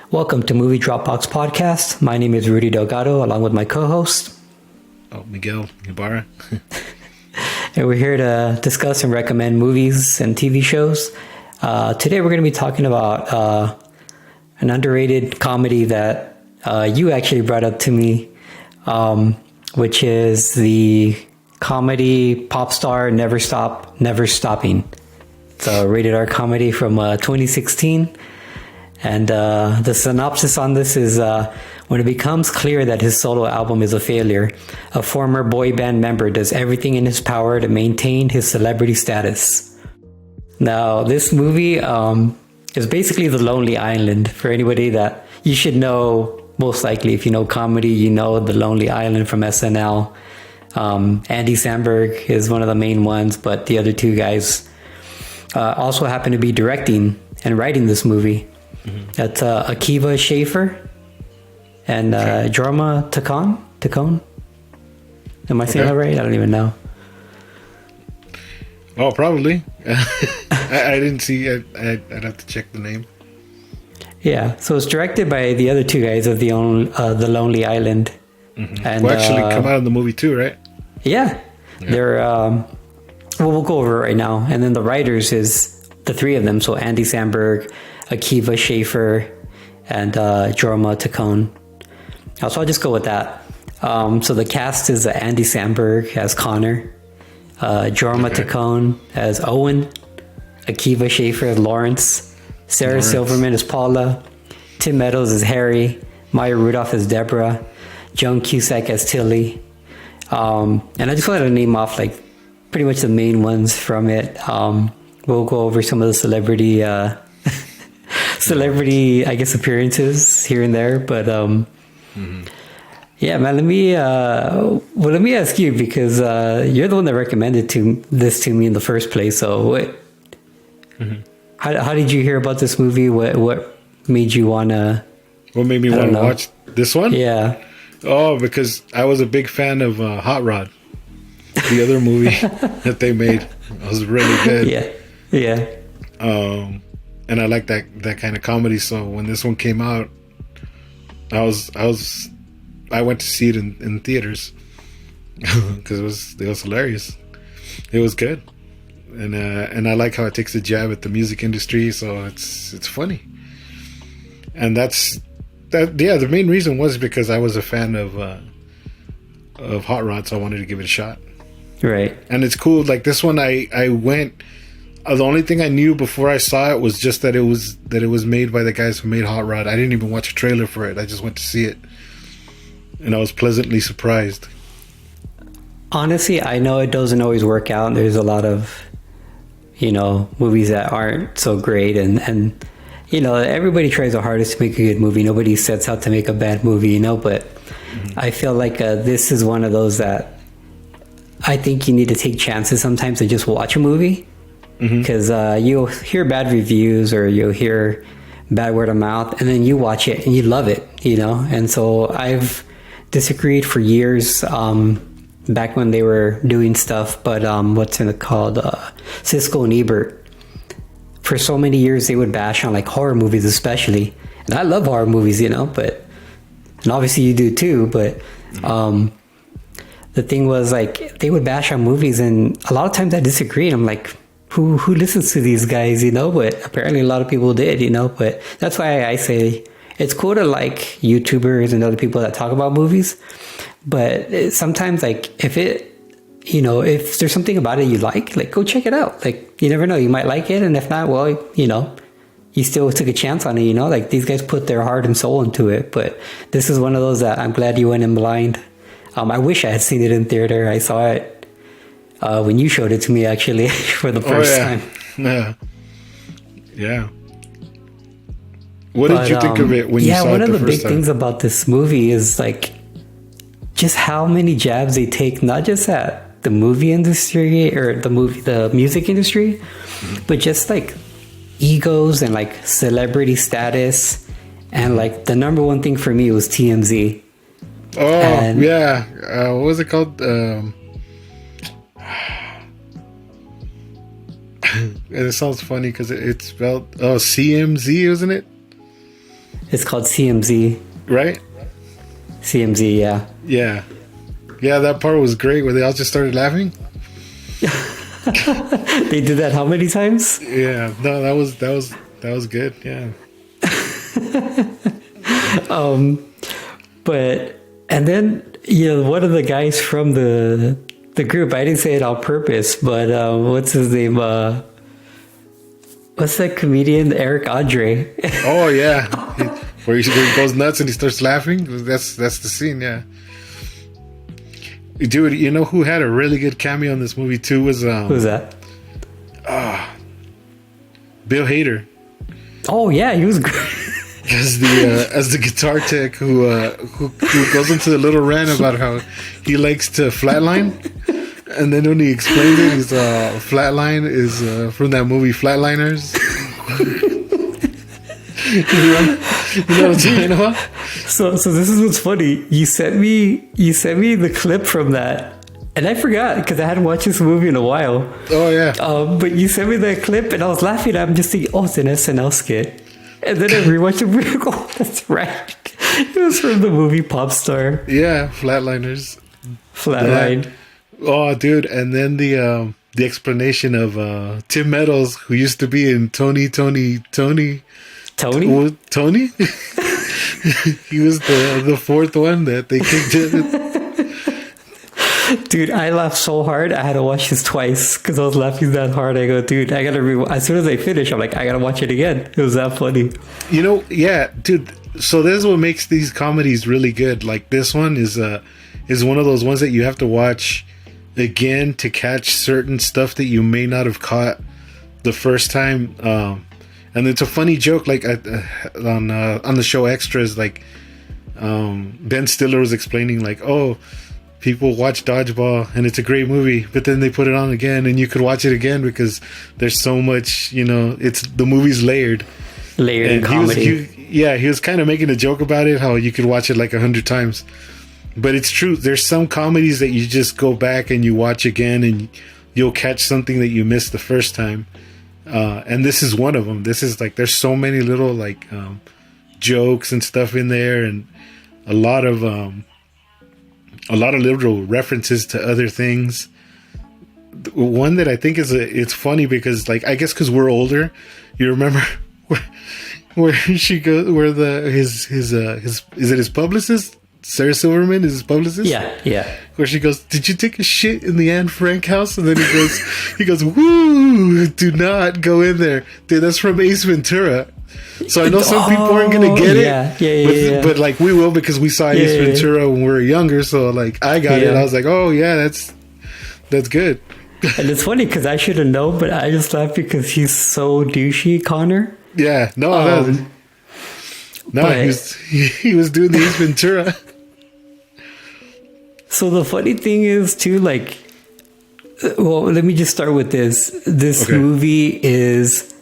Welcome to Movie Dropbox Podcast. My name is Rudy Delgado, along with my co-host. Miguel Ibarra. And we're here to discuss and recommend movies and TV shows. Today we're going to be talking about an underrated comedy that you actually brought up to me, which is the comedy Pop Star Never Stop, Never Stopping. It's a rated R comedy from 2016. And the synopsis on this is when it becomes clear that his solo album is a failure, a former boy band member does everything in his power to maintain his celebrity status. Now, this movie is basically The Lonely Island. For anybody that you should know, most likely, if you know comedy, you know The Lonely Island from SNL. Andy Samberg is one of the main ones, but the other two guys also happen to be directing and writing this movie. Mm-hmm. That's Akiva Schaffer and Jorma Taccone. Am I saying that right? I don't even know. Oh, probably. I didn't see it. I'd have to check the name. Yeah, so it's directed by the other two guys of The Lonely Island. Mm-hmm. And actually come out in the movie too, right? Yeah. They're we'll go over it right now. And then the writers is the three of them. So Andy Samberg, Akiva Schaffer, and Jorma Taccone. So I'll just go with that. So the cast is Andy Samberg as Connor, Jorma Taccone as Owen, Akiva Schaffer as Lawrence, Sarah Silverman as Paula, Tim Meadows as Harry, Maya Rudolph as Deborah, Joan Cusack as Tilly. And I just wanted to name off like pretty much the main ones from it. We'll go over some of the celebrity, I guess, appearances here and there. But yeah, man, let me ask you, because you're the one that recommended this to me in the first place. So how did you hear about this movie? What made you wanna? What made me want to watch this one? Yeah. Oh, because I was a big fan of Hot Rod, the other movie that they made. It was really good. Yeah. And I like that kind of comedy. So when this one came out, I went to see it in theaters because it was hilarious. It was good, and I like how it takes a jab at the music industry. So it's funny, and that's. Yeah, the main reason was because I was a fan of Hot Rod, so I wanted to give it a shot. Right. And it's cool. Like this one, I went. The only thing I knew before I saw it was just that it was made by the guys who made Hot Rod. I didn't even watch a trailer for it. I just went to see it, and I was pleasantly surprised. Honestly, I know it doesn't always work out. There's a lot of, movies that aren't so great, and everybody tries their hardest to make a good movie. Nobody sets out to make a bad movie, but I feel like this is one of those that I think you need to take chances sometimes to just watch a movie, because you'll hear bad reviews or you'll hear bad word of mouth, and then you watch it and you love it, And so I've disagreed for years, back when they were doing stuff, but what's it called? Siskel and Ebert. For so many years, they would bash on like horror movies, especially. And I love horror movies, and obviously you do too. But the thing was, like, they would bash on movies, and a lot of times I disagree. And I'm like, who listens to these guys, But apparently a lot of people did, But that's why I say it's cool to like YouTubers and other people that talk about movies. But sometimes, like, if there's something about it you like, go check it out. Like, you never know, you might like it, and if not, well, you still took a chance on it, Like, these guys put their heart and soul into it. But this is one of those that I'm glad you went in blind. I wish I had seen it in theater. I saw it when you showed it to me, actually, for the first time. Yeah. What did you think of it when you saw it the first time? Yeah, one of the big things about this movie is, like, just how many jabs they take, not just at the movie industry or the music industry, but just like egos and like celebrity status, and like the number one thing for me was TMZ. What was it called? It sounds funny because it's spelled CMZ, isn't it? It's called CMZ. right? CMZ, yeah. Yeah. Yeah, that part was great where they all just started laughing. They did that how many times? Yeah. No, that was good. Yeah. But and then one of the guys from the group, I didn't say it on purpose, but what's his name? What's that comedian? Eric Andre. Oh yeah. Where he goes nuts and he starts laughing. That's the scene, yeah. Dude, you know who had a really good cameo in this movie too was Who's that? Bill Hader. Oh yeah, he was great. As the guitar tech who goes into the little rant about how he likes to flatline, and then when he explains it, he's flatline is from that movie Flatliners. You know what I'm talking about? So this is what's funny. You sent me the clip from that, and I forgot because I hadn't watched this movie in a while. Oh yeah. But you sent me that clip, and I was laughing. I'm just thinking, oh, it's an SNL skit. And then I rewatched the movie. Oh, that's right. It was from the movie Pop Star. Yeah, Flatliners. Flatline. That, oh, dude, and then the explanation of Tim Meadows, who used to be in Tony. Tony? Tony? He was the fourth one that they kicked in. Dude, I laughed so hard. I had to watch this twice because I was laughing that hard. I go, dude, I gotta as soon as I finish, I'm like, I gotta watch it again. It was that funny. You know, yeah, dude. So this is what makes these comedies really good. Like this one is one of those ones that you have to watch again to catch certain stuff that you may not have caught the first time. And it's a funny joke, like on the show Extras, like Ben Stiller was explaining, like, oh, people watch Dodgeball and it's a great movie, but then they put it on again and you could watch it again because there's so much, it's the movie's layered in comedy. He was kind of making a joke about it, how you could watch it like 100 times, but it's true. There's some comedies that you just go back and you watch again and you'll catch something that you missed the first time. And this is one of them. This is like, there's so many little like jokes and stuff in there, and a lot of literal references to other things. One that I think it's funny because, like, I guess because we're older, you remember where she goes, where his is it his publicist? Sarah Silverman is his publicist? Yeah. Where she goes, did you take a shit in the Anne Frank house? And then he goes, woo, do not go in there. Dude, that's from Ace Ventura. So I know some people aren't going to get it. Yeah. But like we will, because we saw Ace Ventura when we were younger. So like I got it. I was like, oh yeah, that's good. And it's funny because I should have known, but I just laughed because he's so douchey, Connor. Yeah, no, he was doing the Ace Ventura. So the funny thing is too, like, well, let me just start with this. This movie is,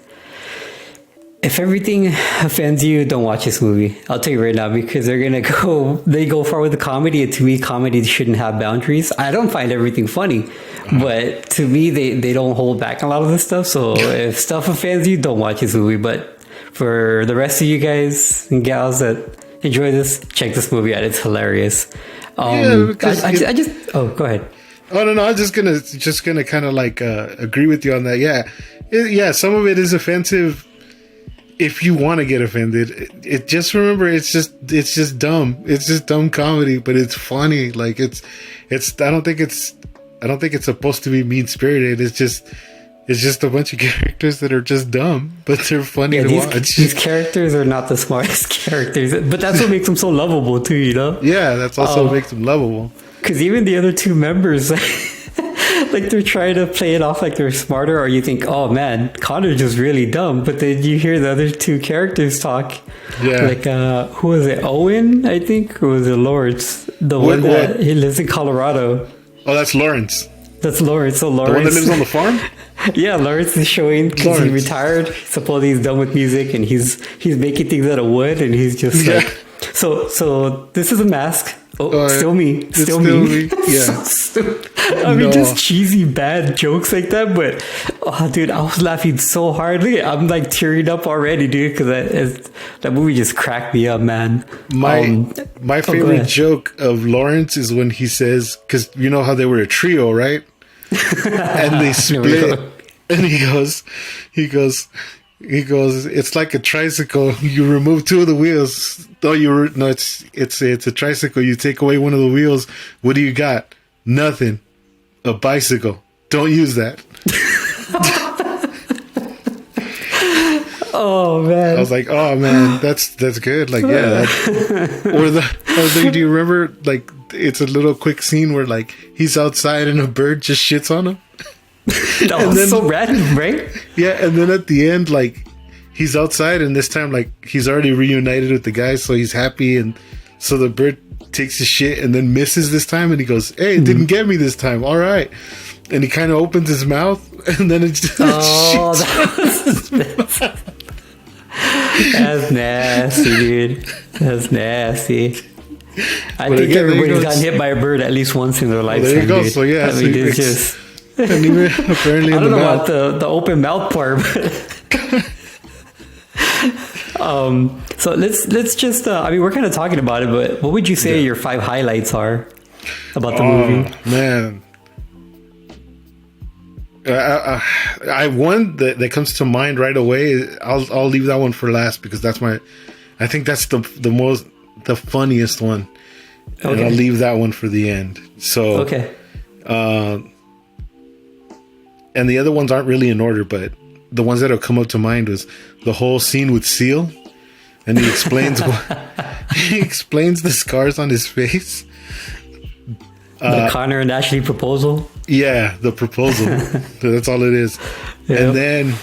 if everything offends you, don't watch this movie. I'll tell you right now, because they go far with the comedy, and to me, comedy shouldn't have boundaries. I don't find everything funny, but to me, they don't hold back a lot of this stuff. So if stuff offends you, don't watch this movie. But for the rest of you guys and gals that enjoy this, check this movie out. It's hilarious. Go ahead. Oh no, I'm just gonna kind of like agree with you on that. Yeah, some of it is offensive. If you want to get offended, it just remember it's just dumb. It's just dumb comedy, but it's funny. Like it's. I don't think it's supposed to be mean spirited. It's just a bunch of characters that are just dumb, but they're funny to watch. These characters are not the smartest characters, but that's what makes them so lovable too, Yeah, that's also what makes them lovable. Because even the other two members, like they're trying to play it off like they're smarter, or you think, oh man, Connor's just really dumb, but then you hear the other two characters talk. Yeah. Like, who was it? Owen, I think? Or was it Lawrence? He lives in Colorado. Oh, that's Lawrence. That's Lawrence. So Lawrence, the one that lives on the farm? Yeah, Lawrence is showing because he retired. Supposedly he's done with music and he's making things out of wood, and he's just like, so this is a mask. Oh, still me. Yeah. So stupid. I mean, just cheesy, bad jokes like that. But, oh, dude, I was laughing so hard. Look, I'm like tearing up already, dude, because that movie just cracked me up, man. My favorite joke of Lawrence is when he says, because you know how they were a trio, right? And they split. And he goes, it's like a tricycle. You remove two of the wheels. It's a tricycle. You take away one of the wheels. What do you got? Nothing. A bicycle. Don't use that. Oh man. I was like, oh man, that's good. Like, yeah. Do you remember, like, it's a little quick scene where, like, he's outside and a bird just shits on him? That was so random, right? Yeah, and then at the end, like, he's outside, and this time, like, he's already reunited with the guy, so he's happy, and so the bird takes his shit and then misses this time, and he goes, hey, it didn't get me this time, all right. And he kind of opens his mouth, and then it just That's nasty, dude. That's nasty. I think everybody's gotten hit by a bird at least once in their lifetime. There you go. Dude. So yeah, I mean, it's just. And even apparently, I don't know about the open mouth part, but so let's just. I mean, we're kind of talking about it, but what would you say your 5 highlights are about the movie? Man, I one that comes to mind right away. I'll leave that one for last because that's I think that's the funniest one, and I'll leave that one for the end. So okay. And the other ones aren't really in order, but the ones that have come up to mind was the whole scene with Seal, and he explains the scars on his face. The Connor and Ashley proposal. Yeah, the proposal. That's all it is. Yep. And then,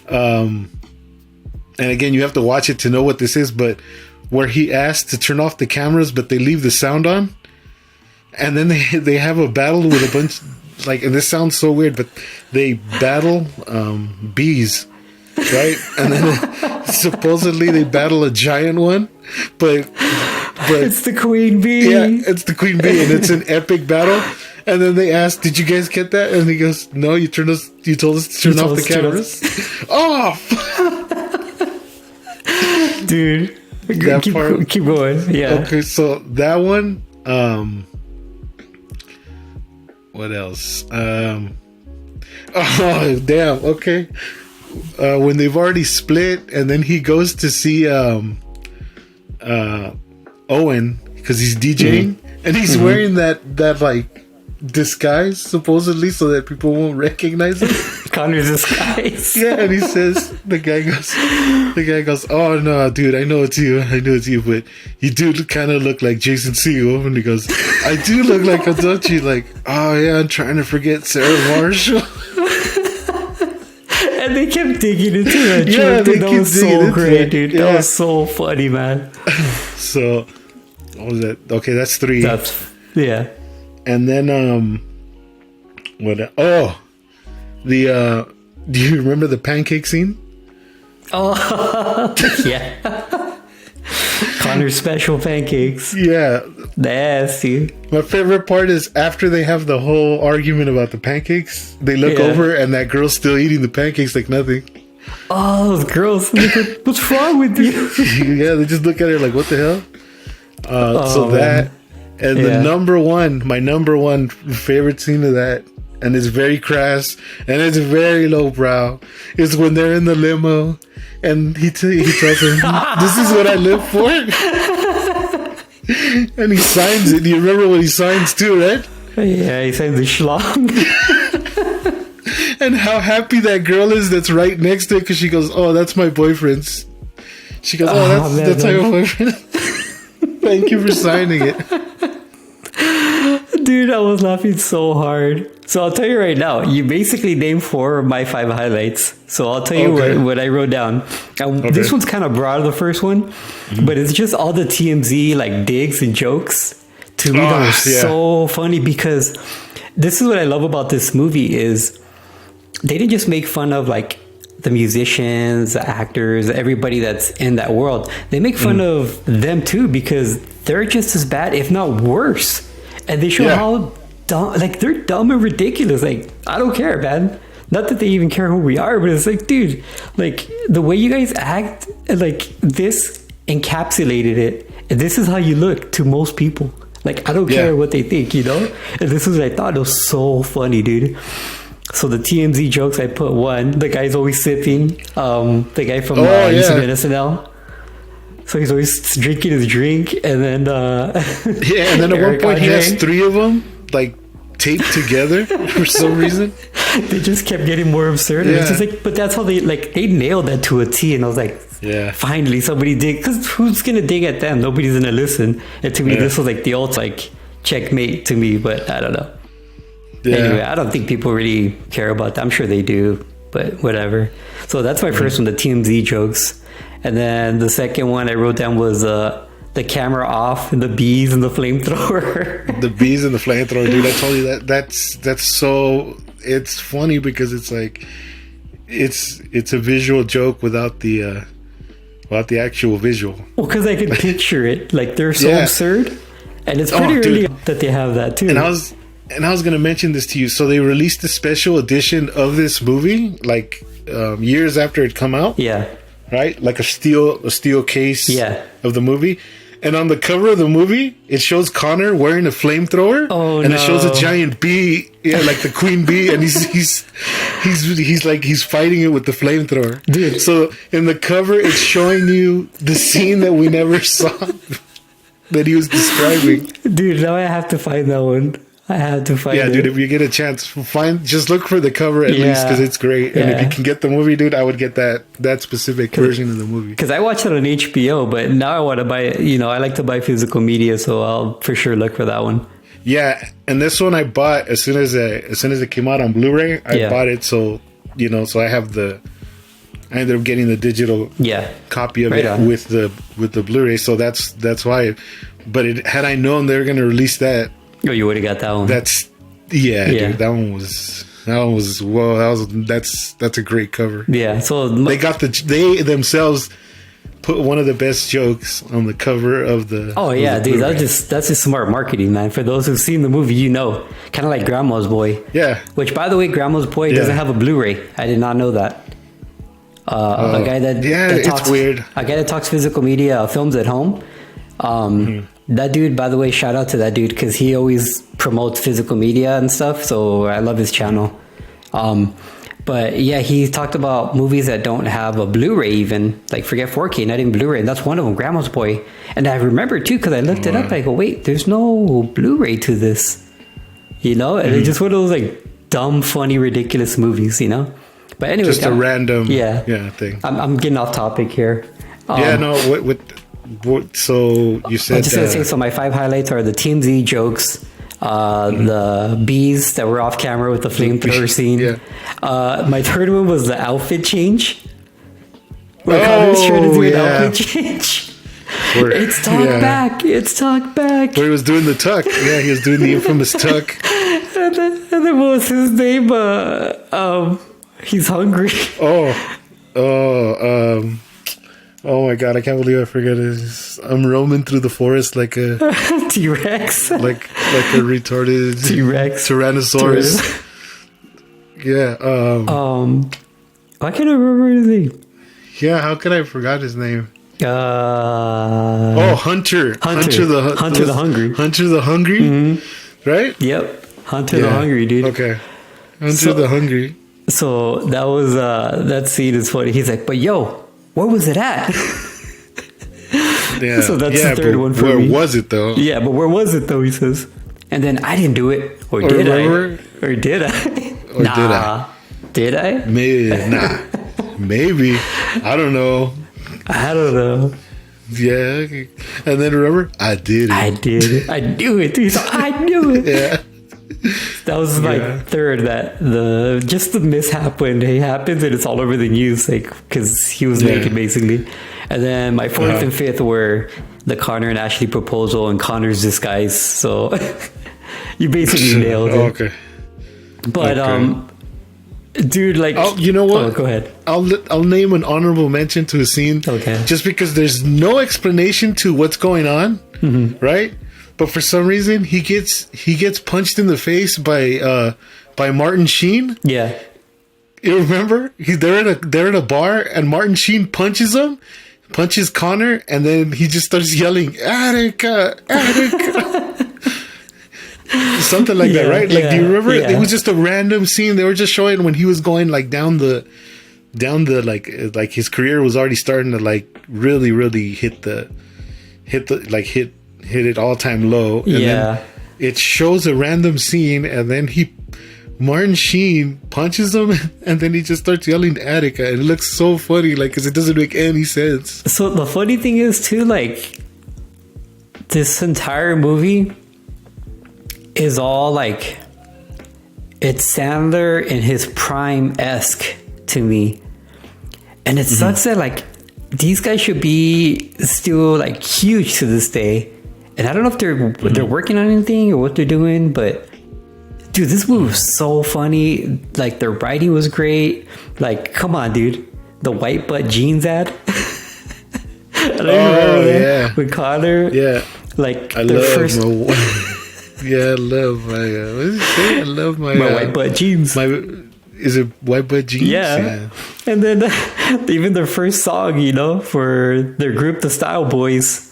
and again, you have to watch it to know what this is. But where he asked to turn off the cameras, but they leave the sound on, and then they have a battle with a bunch. Like, and this sounds so weird, but they battle bees, right? And then supposedly they battle a giant one, but it's the queen bee. Yeah, it's the queen bee, and it's an epic battle. And then they ask, "Did you guys get that?" And he goes, "No, you told us to turn off the cameras." Off, dude. Keep going. Yeah. Okay, so that one. What else? Oh, damn. Okay. When they've already split, and then he goes to see Owen because he's DJing, and he's wearing that like disguise supposedly so that people won't recognize him. Connor's disguise. Yeah, and he says, the guy goes, "Oh no, dude, I know it's you, but you do kind of look like Jason Segel." And he goes, "I do look like him, don't you?" Like, "Oh yeah, I'm trying to forget Sarah Marshall." And they kept digging into that joke. Yeah, Dude, that was so great, dude. Yeah. That was so funny, man. So, what was that? Okay, that's 3. Yeah. And then, do you remember the pancake scene? Oh, yeah. Connor's special pancakes. Yeah. Nasty. My favorite part is after they have the whole argument about the pancakes, they look over and that girl's still eating the pancakes like nothing. Oh, those girls. What's wrong with you? Yeah, they just look at her like, what the hell? That, and my number one favorite scene of that, and it's very crass and it's very lowbrow, is when they're in the limo and he tells him, "This is what I live for." And he signs it. You remember what he signs too, right? Yeah, he signs the schlong. And how happy that girl is that's right next to it, because she goes, "Oh, that's my boyfriend's." She goes, "Oh, that's my boyfriend." Thank you for signing it. Dude, I was laughing so hard. So I'll tell you right now, you basically named 4 of my 5 highlights. So I'll tell you what I wrote down. This one's kind of broad, the first one, but it's just all the TMZ like digs and jokes. To me, that was so funny, because this is what I love about this movie is they didn't just make fun of like the musicians, the actors, everybody that's in that world. They make fun of them too, because they're just as bad, if not worse. And they show how dumb. Like, they're dumb and ridiculous. Like, I don't care, man. Not that they even care who we are, but it's like, dude, like, the way you guys act, like, this encapsulated it. And this is how you look to most people. Like, I don't care what they think, you know? And this was what I thought. It was so funny, dude. So the TMZ jokes, I put one. The guy's always sipping. The guy from used to be in SNL. So he's always drinking his drink. And then... yeah, and then at one point he has 3 of them, like, taped together for some reason. They just kept getting more absurd. Yeah. It's just like, but that's how they nailed that to a T. And I was like, yeah, finally somebody dig, because who's gonna dig at them? Nobody's gonna listen. And to me, this was like the old like checkmate to me. But I don't know. Yeah. Anyway, I don't think people really care about that. I'm sure they do, but whatever. So that's my first one, the TMZ jokes. And then the second one I wrote down was the camera off and the bees and the flamethrower. The bees and the flamethrower, dude. I told you that's so. It's funny because it's like it's a visual joke without the actual visual. Well, because I could picture it. Like, they're so absurd, and it's pretty early that they have that too. And I was gonna mention this to you. So they released a special edition of this movie, like years after it come out. Yeah. Right, like a steel case. Of the movie. And on the cover of the movie, it shows Connor wearing a flamethrower. Oh, and it shows a giant bee, like the queen bee, and he's fighting it with the flamethrower. Dude. So in the cover, it's showing you the scene that we never saw that he was describing. Dude, now I have to find that one. I have to find it. Yeah, dude, if you get a chance, just look for the cover at least, because it's great. And if you can get the movie, dude, I would get that specific version of the movie. Because I watched it on HBO, but now I want to buy it. You know, I like to buy physical media, so I'll for sure look for that one. Yeah, and this one I bought as soon as it came out on Blu-ray. I bought it, so so I ended up getting the digital copy of it with the Blu-ray. So that's why. But had I known they were going to release that. Oh, you would have got that one. Dude, that one was whoa. That's a great cover. Yeah. So they themselves put one of the best jokes on the cover of the. Oh yeah, dude, that's just smart marketing, man. For those who've seen the movie, kind of like Grandma's Boy. Yeah. Which, by the way, Grandma's Boy doesn't have a Blu-ray. I did not know that. A guy that talks, it's weird. A guy that talks physical media, films at home. That dude, by the way, shout out to that dude, because he always promotes physical media and stuff. So I love his channel. But yeah, he talked about movies that don't have a Blu-ray, even like forget 4K, not even Blu-ray. And that's one of them, Grandma's Boy. And I remember too, because I looked it up. I go, wait, there's no Blu-ray to this, and it's just one of those like dumb, funny, ridiculous movies, But anyway, just a random thing. I'm getting off topic here. So you said. I just gonna say, so my 5 highlights are the TMZ jokes, the bees that were off camera with the flamethrower scene. Yeah. My third one was the outfit change. Where Connor's trying to do an outfit change. It's talk back. It's talk back. Where he was doing the tuck. Yeah, he was doing the infamous tuck. and then what was his name? He's hungry. Oh my god, I can't believe I forgot it. I'm roaming through the forest like a T-Rex. like a retarded T-Rex. Tyrannosaurus. Yeah. I can't remember his name. Yeah, how could I forgot his name? Hunter. Hunter the Hungry. Hunter the Hungry? Mm-hmm. Right? Yep. Hunter the Hungry, dude. Okay. Hunter the Hungry. So that was that scene is funny. He's like, but yo, where was it at? Yeah. So that's the third one for me. Where was it though? Yeah, but where was it though? He says. And then I didn't do it, or did I? Or did I? Or did I? Did I? Maybe. Nah. Maybe. I don't know. Yeah. And then remember, I did it. I did it. I knew it. I knew it. Yeah. That was my third. That the mishap when it happens and it's all over the news, like because he was naked basically. And then my fourth and fifth were the Connor and Ashley proposal and Connor's disguise. So you basically nailed it. Okay. But dude, like, you know what? Oh, go ahead. I'll name an honorable mention to a scene. Okay. Just because there's no explanation to what's going on, right? but for some reason he gets punched in the face by Martin Sheen. Yeah. You remember? They're in a bar, and Martin Sheen punches Connor, and then he just starts yelling, "Attica, Attica." Something like that, right? Like, do you remember? Yeah. It was just a random scene. They were just showing when he was going like down the like his career was already starting to like really, really hit it all time low. And then it shows a random scene, and then Martin Sheen punches him, and then he just starts yelling Attica, and it looks so funny, like, because it doesn't make any sense. So the funny thing is too, like, this entire movie is all like, it's Sandler in his prime-esque to me, and it sucks that like these guys should be still like huge to this day, and I don't know if they're working on anything or what they're doing, but. Dude, this movie was so funny. Like, the writing was great. Like, come on, dude. The white butt jeans ad. I don't remember that with Connor. Yeah. Like, I love my what did he say? I love my white butt jeans. Is it white butt jeans? Yeah. And then even their first song, you know, for their group, the Style Boyz,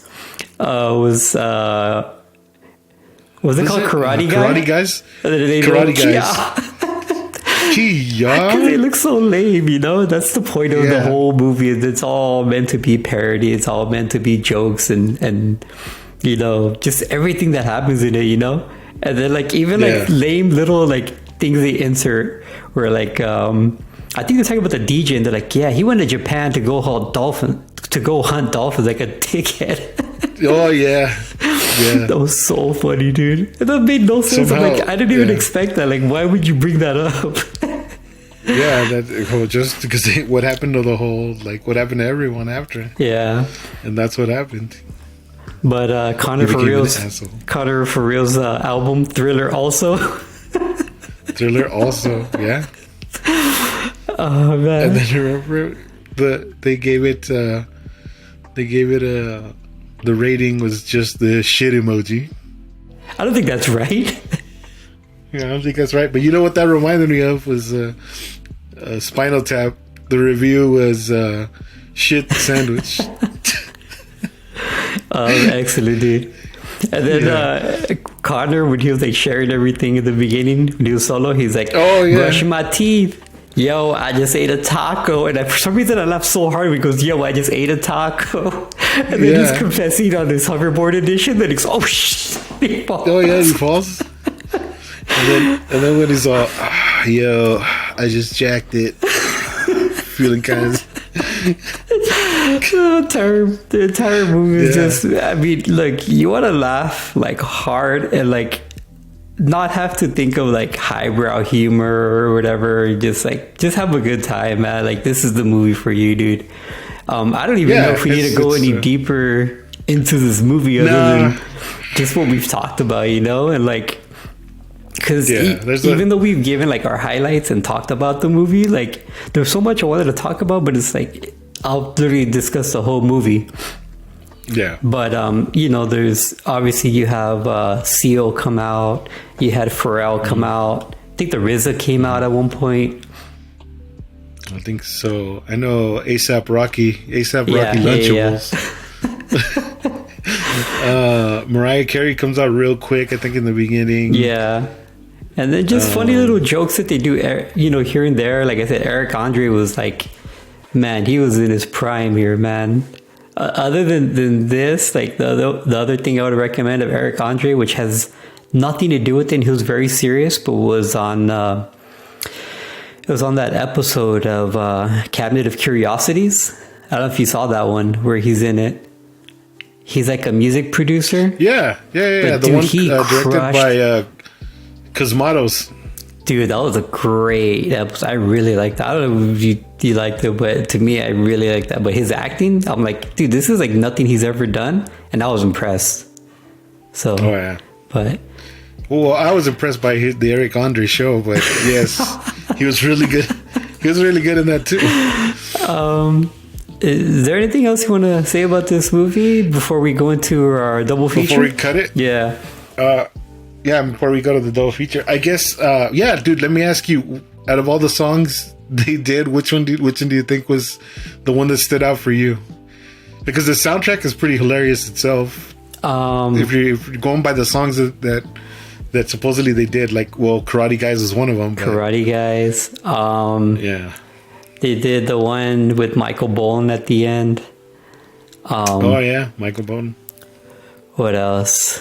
was it called Karate Guy? Karate Guys? Karate Guys. Kia. Because they look so lame, you know? That's the point of the whole movie. It's all meant to be parody. It's all meant to be jokes and you know, just everything that happens in it, you know? And then, like, even, like, lame little, like, things they insert where, like, I think they're talking about the DJ, and they're like, yeah, he went to Japan to go hunt dolphins, like a dickhead. Oh, yeah. Yeah. That was so funny, dude. That made no sense. Somehow, I'm like, I didn't even expect that. Like, why would you bring that up? Just because what happened to the whole, like, what happened to everyone after. Yeah. And that's what happened. But Connor for Real's album, Thriller also. Thriller also, yeah. Oh, man. And then remember, they gave it the rating was just the shit emoji. I don't think that's right. Yeah, I don't think that's right. But you know what that reminded me of was Spinal Tap. The review was shit sandwich. Excellent, dude. And then Connor, when he was like sharing everything in the beginning, when he was solo, he's like, brushing my teeth. Yo, I just ate a taco. And for some reason I laughed so hard because, yo, I just ate a taco. And then he's confessing on this hoverboard edition. Then he's, oh, shit. He falls. Oh, yeah, he falls. And then when he's all, yo, I just jacked it. Feeling kind of... The entire movie is just, I mean, like, you want to laugh, like, hard and, like, not have to think of like highbrow humor or whatever. Just have a good time, man. Like, this is the movie for you, dude. I don't even know if we need to go any deeper into this movie other than just what we've talked about, you know? And like, because even though we've given like our highlights and talked about the movie, like, there's so much I wanted to talk about, but it's like I'll literally discuss the whole movie. Yeah. But, you know, there's obviously you have Seal come out. You had Pharrell come out. I think the RZA came out at one point. I think so. I know ASAP Rocky Lunchables. Mariah Carey comes out real quick, I think, in the beginning. Yeah. And then just funny little jokes that they do, you know, here and there. Like I said, Eric Andre was like, man, he was in his prime here, man. Other than this, like the other thing I would recommend of Eric Andre, which has nothing to do with it, and he was very serious, but was on it was on that episode of Cabinet of Curiosities. I don't know if you saw that one where he's in it. He's like a music producer. Yeah. But the dude, one directed by Cosmatos. Dude, that was a great episode. I really liked that. I don't know if you liked it, but to me, I really liked that. But his acting, I'm like, dude, this is like nothing he's ever done. And I was impressed. So, but... Well, I was impressed by the Eric Andre show, but yes, he was really good. He was really good in that too. Is there anything else you want to say about this movie before we go into our double feature? Before we cut it? Yeah. Before we go to the double feature, I guess, dude, let me ask you, out of all the songs they did, which one do you think was the one that stood out for you? Because the soundtrack is pretty hilarious itself. If you're going by the songs that supposedly they did, like, well, Karate Guys is one of them. Karate Guys. Yeah. They did the one with Michael Bolton at the end. Michael Bolton. What else?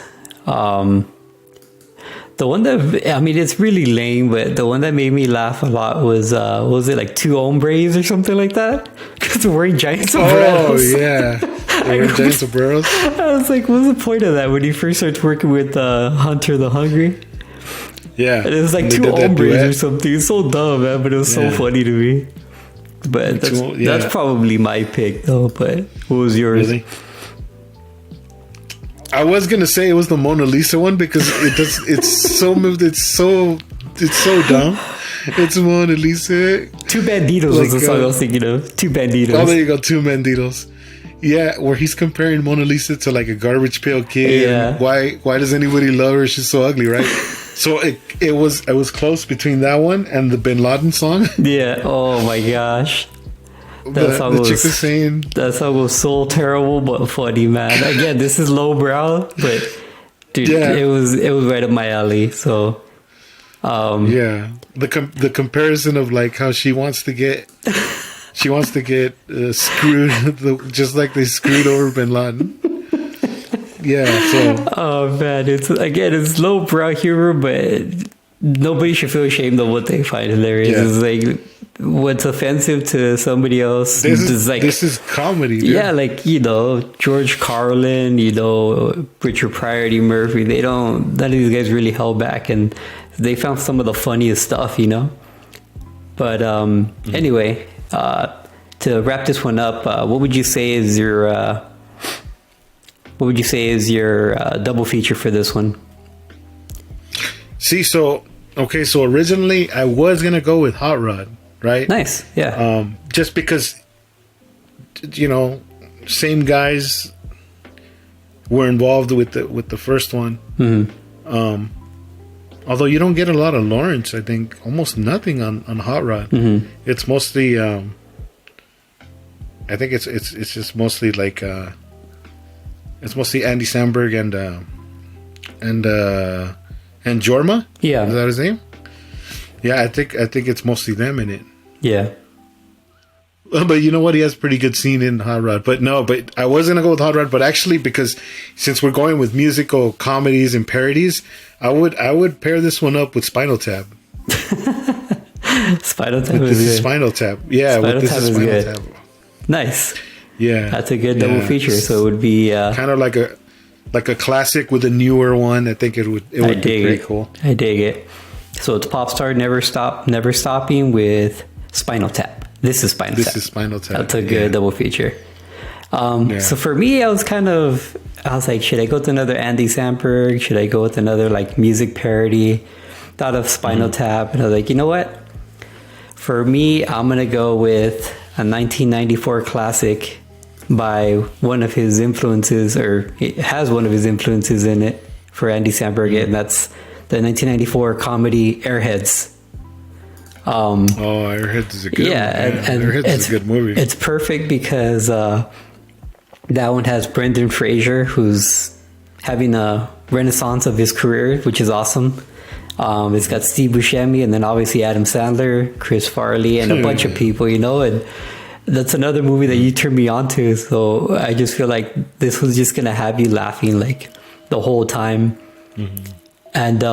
The one that, I mean, it's really lame, but the one that made me laugh a lot was it like Two Hombres or something like that? Because they're wearing giant sombreros. Oh, yeah. They're wearing giant sombreros. I was like, what's the point of that when he first starts working with Hunter the Hungry? Yeah. And it was like Two Hombres or something. It's so dumb, man, but it was so funny to me. But that's probably my pick, though. But what was yours? Really? I was gonna say it was the Mona Lisa one because it's so dumb. It's Mona Lisa. Two Banditos was the song I was thinking of. Two Banditos. Oh, there you go. Two Banditos. Yeah, where he's comparing Mona Lisa to like a garbage pail kid. Yeah. And why does anybody love her? She's so ugly, right? So it was close between that one and the Bin Laden song. Yeah. Oh my gosh. That song was so terrible but funny, man. Again, this is lowbrow, but dude, it was right up my alley. So, the comparison of like how she wants to get screwed, just like they screwed over Bin Laden. Yeah. So. Oh man, it's lowbrow humor, but nobody should feel ashamed of what they find hilarious. Yeah. It's like, what's offensive to somebody else, this is comedy, dude. Yeah, like, George Carlin, Richard Pryor, Eddie Murphy, none of these guys really held back, and they found some of the funniest stuff, but anyway, to wrap this one up, what would you say is your double feature for this one? See, so originally I was gonna go with Hot Rod. Right. Nice. Yeah. Just because, same guys were involved with the first one. Mm-hmm. Although you don't get a lot of Lawrence, I think almost nothing on Hot Rod. Mm-hmm. It's mostly. I think it's just mostly like. It's mostly Andy Samberg and Jorma. Yeah. Is that his name? Yeah, I think it's mostly them in it. Yeah. But you know what? He has a pretty good scene in Hot Rod. But I was going to go with Hot Rod, but actually, because since we're going with musical comedies and parodies, I would pair this one up with Spinal Tap. Spinal Tap is good. Spinal Tap. Yeah, Spinal Tap is good. Tap. Nice. Yeah. That's a good double feature. So it would be kind of like a classic with a newer one. I think it would be pretty cool. I dig it. So it's Popstar Never Stopping with Spinal Tap. This is Spinal Tap. That's a good double feature. So for me, I was like, should I go with another Andy Samberg? Should I go with another like music parody? Thought of Spinal Tap, and I was like, you know what? For me, I'm gonna go with a 1994 classic by one of his influences, or it has one of his influences in it for Andy Samberg, and that's the 1994 comedy Airheads. Airheads is a good one. And Airheads is a good movie. It's perfect because that one has Brendan Fraser, who's having a renaissance of his career, which is awesome. It's got Steve Buscemi, and then obviously Adam Sandler, Chris Farley, and a bunch of people, and that's another movie that you turned me on to. So I just feel like this was just going to have you laughing like the whole time. Mm-hmm. And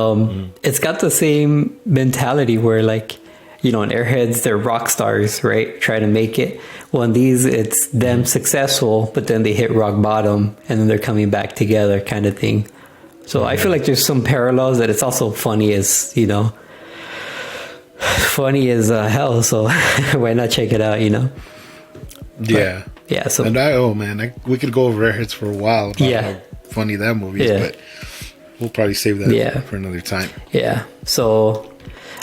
it's got the same mentality where, like, in Airheads, they're rock stars, right? Try to make it. Well, in these, it's them successful, but then they hit rock bottom, and then they're coming back together kind of thing. So I feel like there's some parallels that it's also funny as hell. So why not check it out, Yeah. Yeah. So we could go over Airheads for a while about how funny that movie is, but we'll probably save that for another time. Yeah. So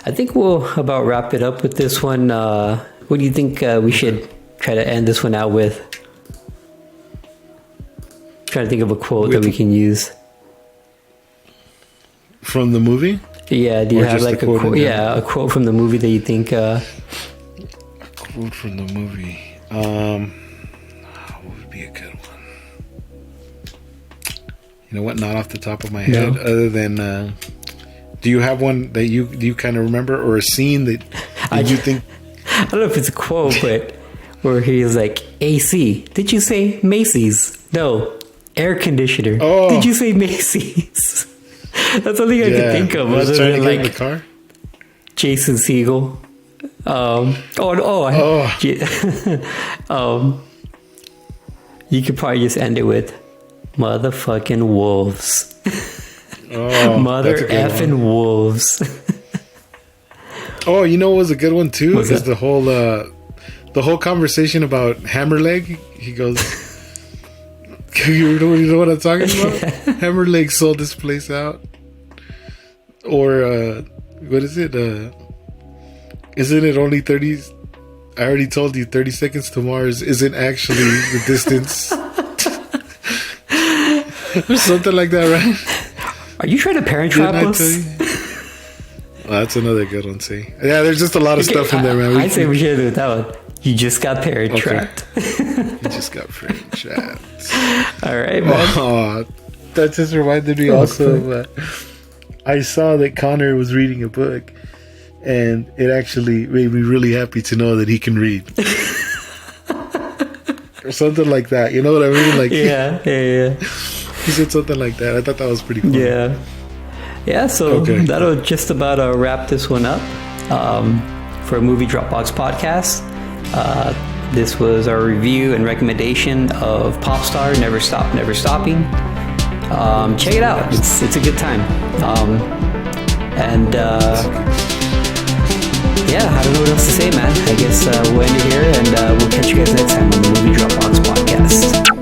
I think we'll about wrap it up with this one. What do you think we should try to end this one out with. Trying to think of a quote that we can use from the movie. Yeah, do you have like a quote? Yeah, a quote from the movie that you think? A quote from the movie. What would be a good one? You know what? Not off the top of my head. No. Other than, do you have one that you kind of remember, or a scene that you think? I don't know if it's a quote, but where he's like, AC, did you say Macy's? No, air conditioner. Oh. Did you say Macy's? That's the thing I can think of. Other than like the car? Jason Segel. You could probably just end it with motherfucking wolves. Mother effing wolves. Oh, you know what was a good one too? Is the whole conversation about Hammerleg. He goes, you know what I'm talking about? Hammerleg sold this place out. Or what is it? Isn't it only 30? I already told you 30 seconds to Mars isn't actually the distance. Or something like that, right? Are you trying to parent trap us? Well, that's another good one, see. Yeah, there's just a lot of stuff in there, man. I say we should do that one. You just got parent trapped. You just got parent trapped. All right, man. Oh, that just reminded me also of... I saw that Connor was reading a book, and it actually made me really happy to know that he can read. Or something like that. You know what I mean? Like, yeah. He said something like that. I thought that was pretty cool. Yeah, so that'll just about wrap this one up for a Movie Dropbox podcast. This was our review and recommendation of Popstar, Never Stop, Never Stopping. Check it out. It's a good time. I don't know what else to say, man. I guess we'll end it here, and we'll catch you guys next time on the Movie Dropbox Podcast.